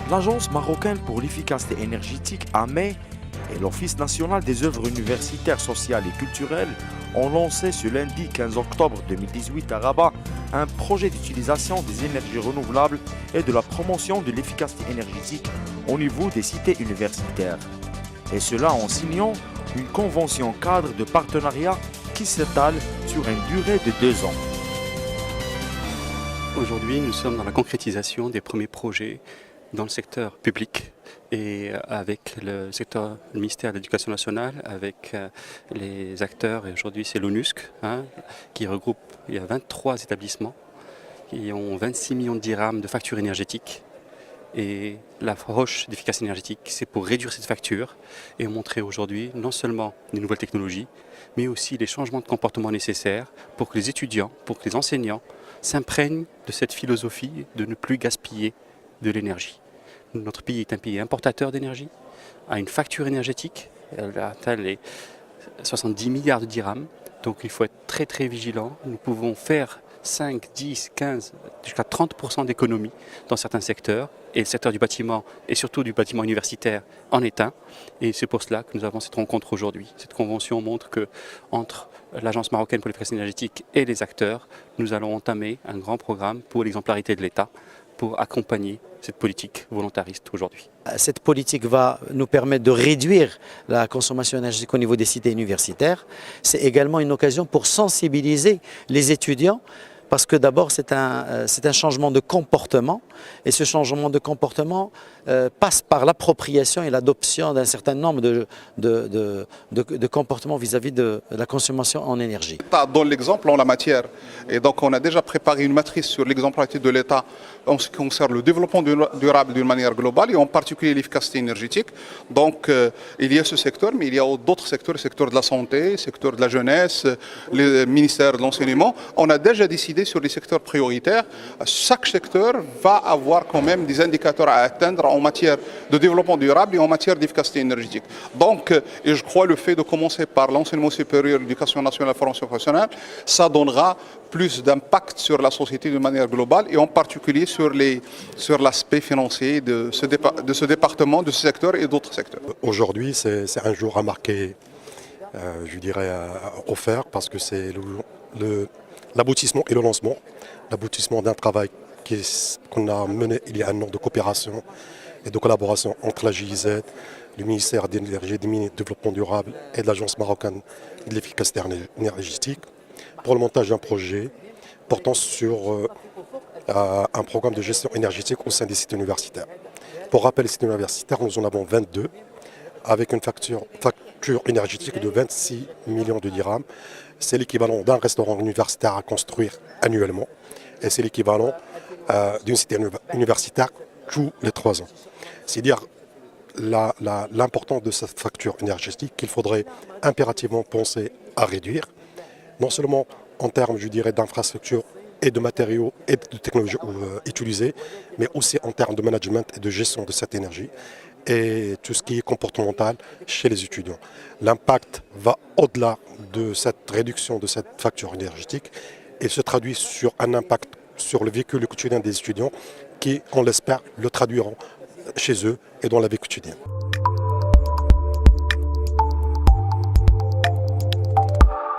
L'Agence marocaine pour l'efficacité énergétique, AME, et l'Office national des œuvres universitaires sociales et culturelles ont lancé ce lundi 15 octobre 2018 à Rabat un projet d'utilisation des énergies renouvelables et de la promotion de l'efficacité énergétique au niveau des cités universitaires. Et cela en signant une convention cadre de partenariat qui s'étale sur une durée de 2 ans. Aujourd'hui, nous sommes dans la concrétisation des premiers projets dans le secteur public et avec le ministère de l'Éducation nationale, avec les acteurs, et aujourd'hui c'est l'ONUSC, qui regroupe, il y a 23 établissements qui ont 26 millions de dirhams de factures énergétiques. Et l'approche d'efficacité énergétique, c'est pour réduire cette facture et montrer aujourd'hui non seulement les nouvelles technologies, mais aussi les changements de comportement nécessaires pour que les étudiants, pour que les enseignants s'imprègnent de cette philosophie de ne plus gaspiller de l'énergie. Notre pays est un pays importateur d'énergie, a une facture énergétique, elle atteint les 70 milliards de dirhams, donc il faut être très très vigilant. Nous pouvons faire 5, 10, 15, jusqu'à 30% d'économie dans certains secteurs, et le secteur du bâtiment, et surtout du bâtiment universitaire, en est un. Et c'est pour cela que nous avons cette rencontre aujourd'hui. Cette convention montre que entre l'Agence marocaine pour l'efficacité énergétique et les acteurs, nous allons entamer un grand programme pour l'exemplarité de l'État, pour accompagner cette politique volontariste aujourd'hui. Cette politique va nous permettre de réduire la consommation énergétique au niveau des cités universitaires. C'est également une occasion pour sensibiliser les étudiants, parce que d'abord c'est un changement de comportement, et ce changement de comportement passe par l'appropriation et l'adoption d'un certain nombre de comportements vis-à-vis de la consommation en énergie. L'État donne l'exemple en la matière, et donc on a déjà préparé une matrice sur l'exemplarité de l'État en ce qui concerne le développement durable d'une manière globale, et en particulier l'efficacité énergétique. Donc il y a ce secteur, mais il y a d'autres secteurs, le secteur de la santé, le secteur de la jeunesse, le ministère de l'enseignement. On a déjà décidé sur les secteurs prioritaires. Chaque secteur va avoir quand même des indicateurs à atteindre en matière de développement durable et en matière d'efficacité énergétique. Donc, et je crois le fait de commencer par l'enseignement supérieur, l'éducation nationale, la formation professionnelle, ça donnera plus d'impact sur la société de manière globale, et en particulier sur l'aspect financier de ce département, de ce secteur et d'autres secteurs. Aujourd'hui, c'est un jour à marquer, je dirais, offert, parce que c'est l'aboutissement et le lancement, l'aboutissement d'un travail qu'on a mené il y a un an de coopération et de collaboration entre la GIZ, le ministère de l'Énergie et des Mines et du Développement durable et de l'Agence marocaine de l'efficacité énergétique pour le montage d'un projet portant sur un programme de gestion énergétique au sein des sites universitaires. Pour rappel, les sites universitaires, nous en avons 22 avec une facture énergétique de 26 millions de dirhams. C'est l'équivalent d'un restaurant universitaire à construire annuellement, et c'est l'équivalent d'une cité universitaire tous les 3 ans. C'est dire l'importance de cette facture énergétique qu'il faudrait impérativement penser à réduire, non seulement en termes, je dirais, d'infrastructures et de matériaux et de technologies utilisées, mais aussi en termes de management et de gestion de cette énergie et tout ce qui est comportemental chez les étudiants. L'impact va au-delà de cette réduction de cette facture énergétique et se traduit sur un impact sur le vécu quotidien des étudiants qui, on l'espère, le traduiront chez eux et dans la vie quotidienne.